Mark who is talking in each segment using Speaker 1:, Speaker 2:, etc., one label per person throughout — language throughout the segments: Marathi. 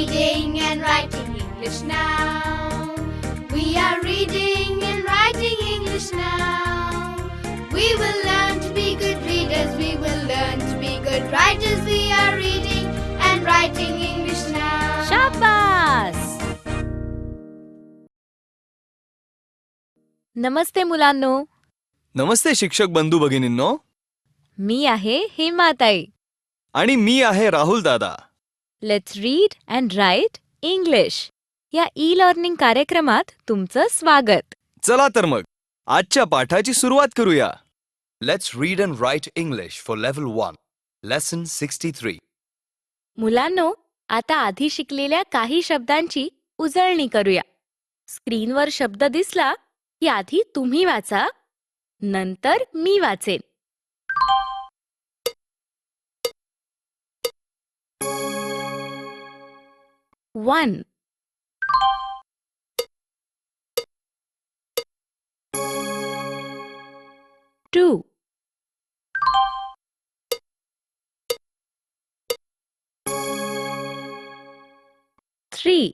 Speaker 1: reading and writing English now. We are reading and writing English now. We will learn to be good readers. We will learn to be good writers. We are reading and writing English now.
Speaker 2: शाबास. नमस्ते मुलांनो.
Speaker 3: नमस्ते शिक्षक बंधू भगिनींनो.
Speaker 2: मी आहे हेमाताई.
Speaker 3: आणि मी आहे Rahul Dada.
Speaker 2: Let's read and write English या ई लर्निंग कार्यक्रमात तुमचं स्वागत.
Speaker 3: चला तर मग आजच्या पाठाची सुरुवात करूया.
Speaker 4: Let's read and write English for level 1. Lesson 63.
Speaker 2: मुलांनो, आता आधी शिकलेल्या काही शब्दांची उजळणी करूया. स्क्रीनवर शब्द दिसला की आधी तुम्ही वाचा, नंतर मी वाचेन. One, 2, 3,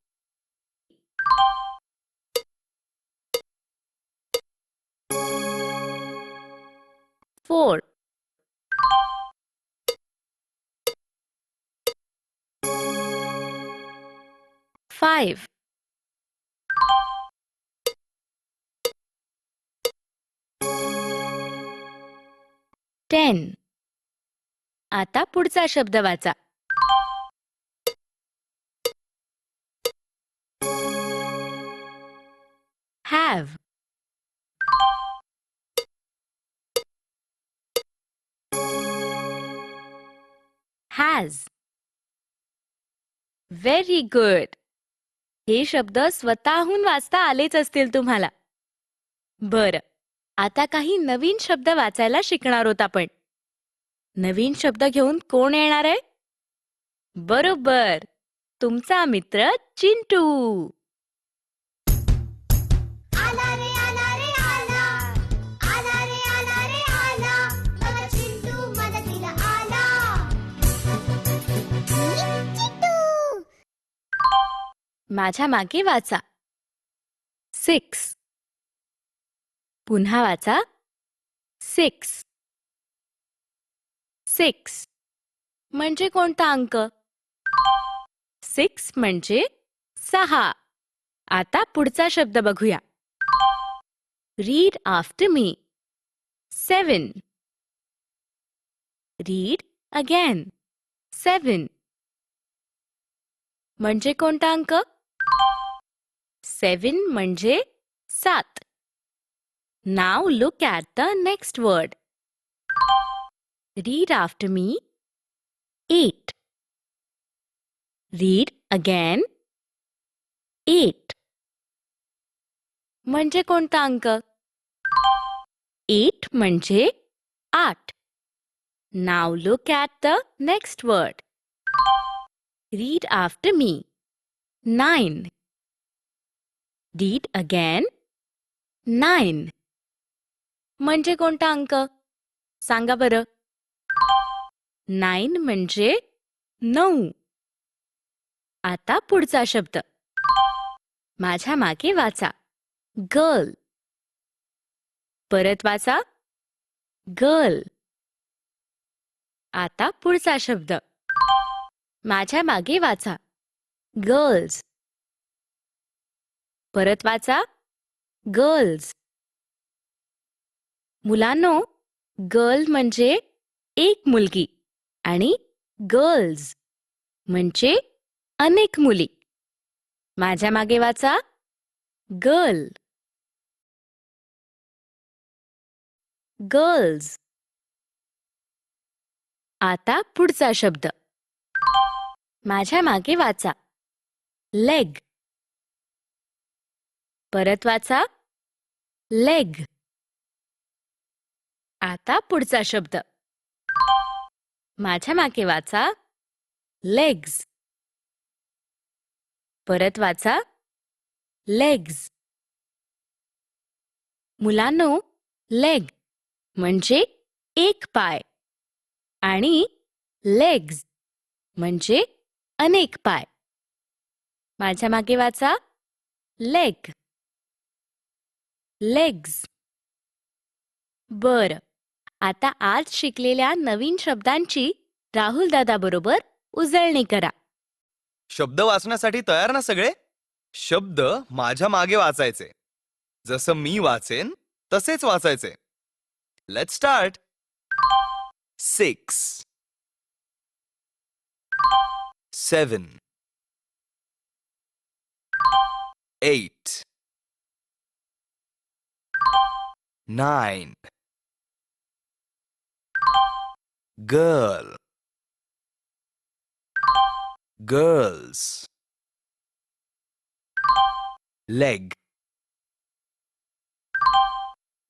Speaker 2: 4, 5, 10. आता पुढचा शब्द वाचा. Have, has. Very good. हे शब्द स्वतःहून वाचता आलेच असतील तुम्हाला. बरं, आता काही नवीन शब्द वाचायला शिकणार आहोत आपण. नवीन शब्द घेऊन कोण येणार आहे? बरोबर, तुमचा मित्र चिंटू.
Speaker 1: आला रे आला रे आला. आला रे आला रे आला. माझा चिंटू मदतीला आला. चिंटू.
Speaker 2: माझ्या मागे वाचा. 6. पुन्हा वाचा. 6. 6 म्हणजे कोणता अंक? 6 म्हणजे 6. आता पुढचा शब्द बघूया. Read after me. 7. Read again. 7 म्हणजे कोणता अंक? 7 म्हणजे 7. Now look at the next word. Read after me. 8. Read again. 8 म्हणजे कोणता अंक? 8 म्हणजे 8. Now look at the next word. Read after me. 9. Read again. 9 म्हणजे कोणता अंक? सांगा बरं. 9 म्हणजे 9. आता पुढचा शब्द. माझ्या मागे वाचा. गर्ल. परत वाचा. गर्ल. आता पुढचा शब्द. माझ्या मागे वाचा. गर्ल्स. परत वाचा. गर्ल्स. मुलांनो, गर्ल म्हणजे एक मुलगी आणि गर्ल्स म्हणजे अनेक मुली. माझ्या मागे वाचा. गर्ल. गर्ल्स. आता पुढचा शब्द. माझ्या मागे वाचा. लेग. परत वाचा. लेग. आता पुढचा शब्द. माझ्या मागे वाचा. लेग्स. परत वाचा. लेग्स. मुलांनो, लेग म्हणजे एक पाय आणि लेग्स म्हणजे अनेक पाय. माझ्या मागे वाचा. Leg, legs. बरं, आता आज शिकलेल्या नवीन शब्दांची राहुल दादा बरोबर उजळणी करा.
Speaker 3: शब्द वाचण्यासाठी तयार ना सगळे? शब्द माझ्या मागे वाचायचे. जसं मी वाचेन तसेच वाचायचे. Let's start. 6 7 8 9 girl girls leg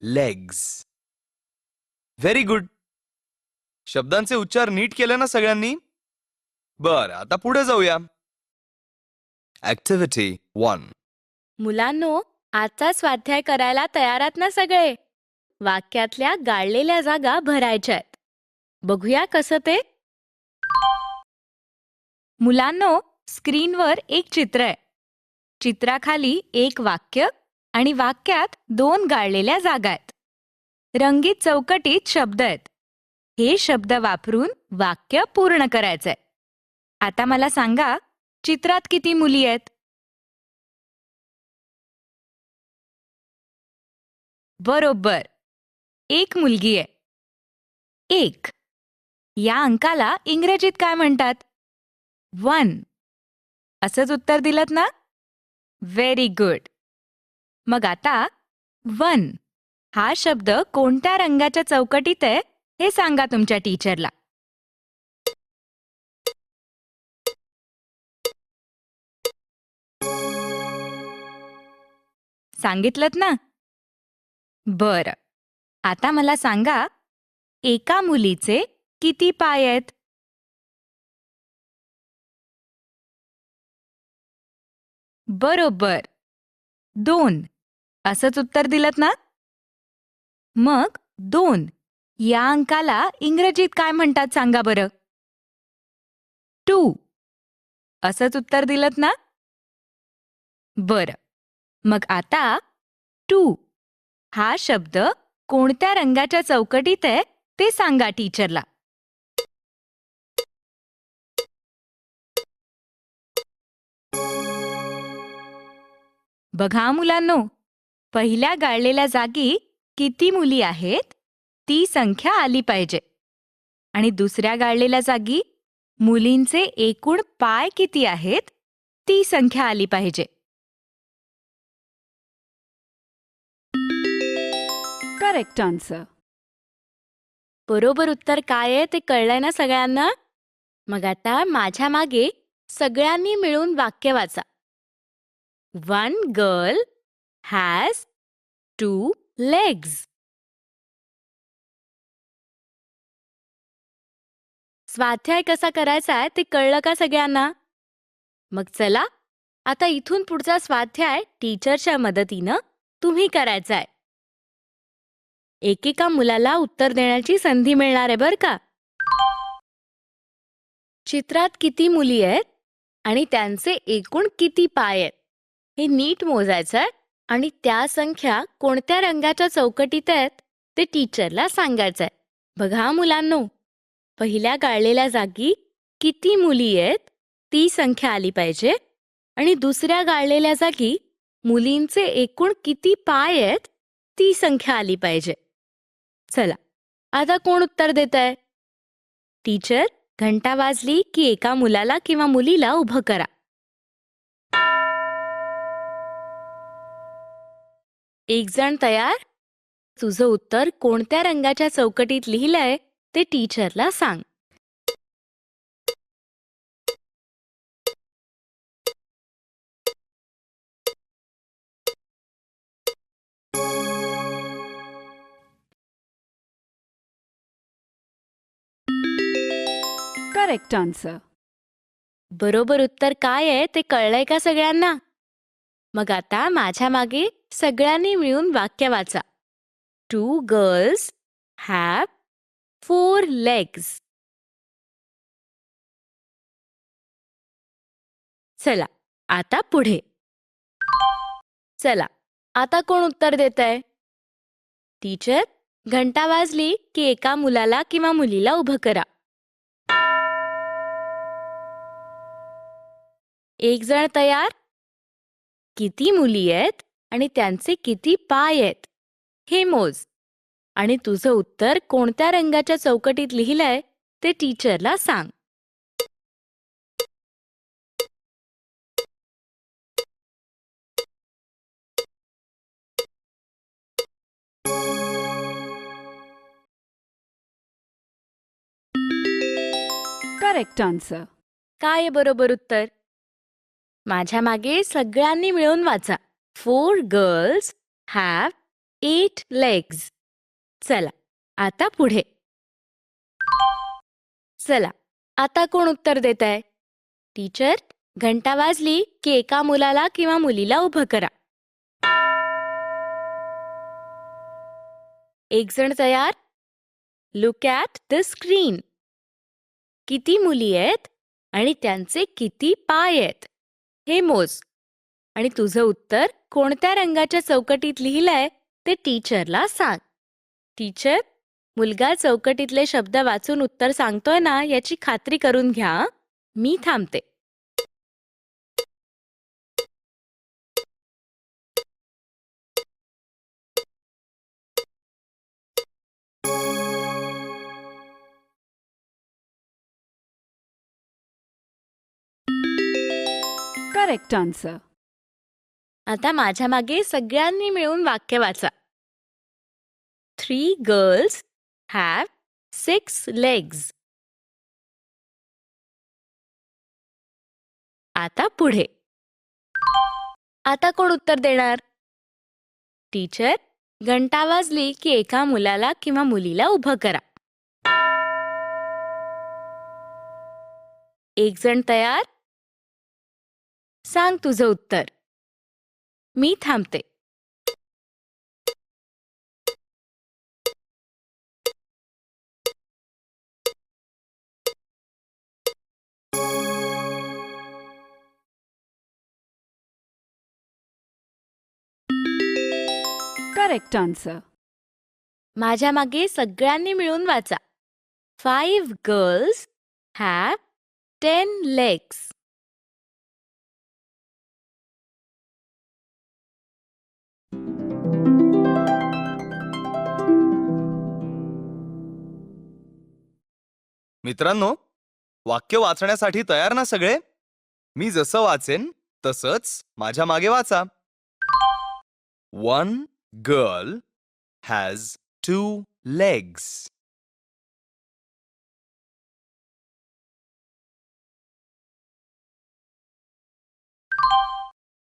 Speaker 3: legs. Very good. शब्दांचे उच्चार नीट केले ना सगळ्यांनी? बरं, आता पुढे जाऊया. ऍक्टिव्हिटी 1.
Speaker 2: मुलांनो, आजचा स्वाध्याय करायला तयार आहात ना सगळे? वाक्यातल्या गाळलेल्या जागा भरायच्या आहेत. बघूया कसं ते. मुलांनो, स्क्रीनवर एक चित्र आहे. चित्राखाली एक वाक्य आणि वाक्यात 2 गाळलेल्या जागा आहेत. रंगीत चौकटीत शब्द आहेत. हे शब्द वापरून वाक्य पूर्ण करायचंय. आता मला सांगा, चित्रात किती मुली आहेत? बरोबर, 1 मुलगी आहे. 1 या अंकाला इंग्रजीत काय म्हणतात? 1. असंच उत्तर दिलत ना? Very good. मग आता 1 हा शब्द कोणत्या रंगाच्या चौकटीत आहे हे सांगा तुमच्या टीचरला. सांगितलंत ना? बरं, आता मला सांगा, एका मुलीचे किती पाय आहेत? बरोबर, 2. असंच उत्तर दिलत ना? मग 2 या अंकाला इंग्रजीत काय म्हणतात सांगा बरं? 2. असंच उत्तर दिलत ना? बरं, मग आता 2 हा शब्द कोणत्या रंगाच्या चौकटीत आहे ते सांगा टीचरला. बघा मुलांनो, पहिल्या गाळलेल्या जागी किती मुली आहेत ती संख्या आली पाहिजे. आणि दुसऱ्या गाळलेल्या जागी मुलींचे एकूण पाय किती आहेत ती संख्या आली पाहिजे.
Speaker 5: Correct answer.
Speaker 2: बरोबर उत्तर काय आहे ते कळलंय ना सगळ्यांना? मग आता माझ्या मागे सगळ्यांनी मिळून वाक्य वाचा. 1 गर्ल हॅज 2 legs. स्वाध्याय कसा करायचा आहे ते कळलं का सगळ्यांना? मग चला, आता इथून पुढचा स्वाध्याय टीचरच्या मदतीनं तुम्ही करायचा आहे. एकेका मुलाला उत्तर देण्याची संधी मिळणार आहे बरं का. चित्रात किती मुली आहेत आणि त्यांचे एकूण किती पाय आहेत हे नीट मोजायचं आहे आणि त्या संख्या कोणत्या रंगाच्या चौकटीत आहेत ते टीचरला सांगायचं आहे. बघा मुलांनो, पहिल्या गाळलेल्या जागी किती मुली आहेत ती संख्या आली पाहिजे आणि दुसऱ्या गाळलेल्या जागी मुलींचे एकूण किती पाय आहेत ती संख्या आली पाहिजे. चला, आता कोण उत्तर देत आहे? टीचर घंटा वाजली की एका मुलाला किंवा मुलीला उभं करा. एक जण तयार? तुझं उत्तर कोणत्या रंगाच्या चौकटीत लिहिलंय ते टीचरला सांग.
Speaker 5: Correct answer.
Speaker 2: बरोबर उत्तर काय आहे ते कळलंय का सगळ्यांना? मग आता माझ्या मागे सगळ्यांनी मिळून वाक्य वाचा. 2 girls have 4 legs. चला, आता पुढे. चला, आता कोण उत्तर देतंय? टीचर, घंटा वाजली की एका मुलाला किंवा मुलीला उभं करा. एक जण तयार? किती मुली आहेत आणि त्यांचे किती पाय आहेत हे मोज. आणि तुझं उत्तर कोणत्या रंगाच्या चौकटीत लिहिलंय ते टीचरला सांग.
Speaker 5: Correct answer.
Speaker 2: काय आहे बरोबर उत्तर? माझ्या मागे सगळ्यांनी मिळून वाचा. 4 गर्ल्स हॅव 8 legs. चला, आता पुढे. चला, आता कोण उत्तर देत आहे? टीचर, घंटा वाजली की एका मुलाला किंवा मुलीला उभं करा. एक जण तयार? Look at the screen. किती मुली आहेत आणि त्यांचे किती पाय आहेत हे मोज. आणि तुझं उत्तर कोणत्या रंगाच्या चौकटीत लिहिलंय ते टीचरला सांग. टीचर, मुलगा चौकटीतले शब्द वाचून उत्तर सांगतोय ना याची खात्री करून घ्या. मी थांबते.
Speaker 5: Correct answer.
Speaker 2: आता माझ्या मागे सगळ्यांनी मिळून वाक्य वाचा. 3 गर्ल्स हॅव 6 legs. आता पुढे. आता कोण उत्तर देणार? टीचर, घंटा वाजली की एका मुलाला किंवा मुलीला उभं करा. एक जण तयार? सांग तुझं उत्तर. मी थांबते.
Speaker 5: Correct answer.
Speaker 2: माझ्या मागे सगळ्यांनी मिळून वाचा. 5 गर्ल्स हॅव 10 legs.
Speaker 3: मित्रांनो, वाक्य वाचण्यासाठी तयार ना सगळे? मी जसं वाचेन तसंच माझ्या मागे वाचा. 1 girl has 2 legs.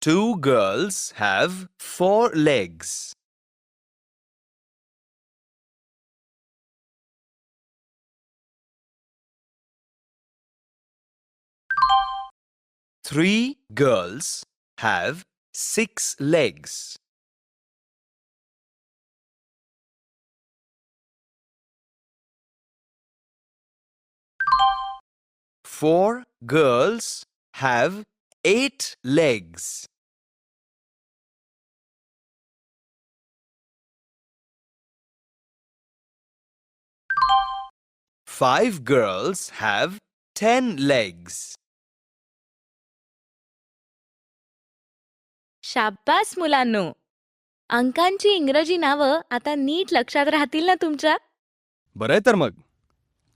Speaker 3: Two girls have 4 legs. Three girls have 6 legs. Four girls have 8 legs. Five girls have 10 legs.
Speaker 2: शाब्बास मुलांनो. अंकांची इंग्रजी नावं आता नीट लक्षात राहतील ना तुमच्या?
Speaker 3: बरंय तर मग.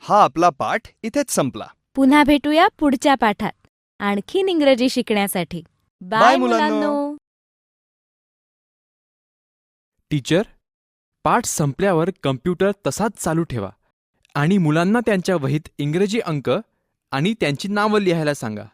Speaker 3: हा आपला पाठ इथेच संपला.
Speaker 2: पुन्हा भेटूया पुढच्या पाठात आणखीन इंग्रजी शिकण्यासाठी. बाय मुलांनो.
Speaker 6: टीचर, पाठ संपल्यावर कम्प्युटर तसाच चालू ठेवा आणि मुलांना त्यांच्या वहीत इंग्रजी अंक आणि त्यांची नावं लिहायला सांगा.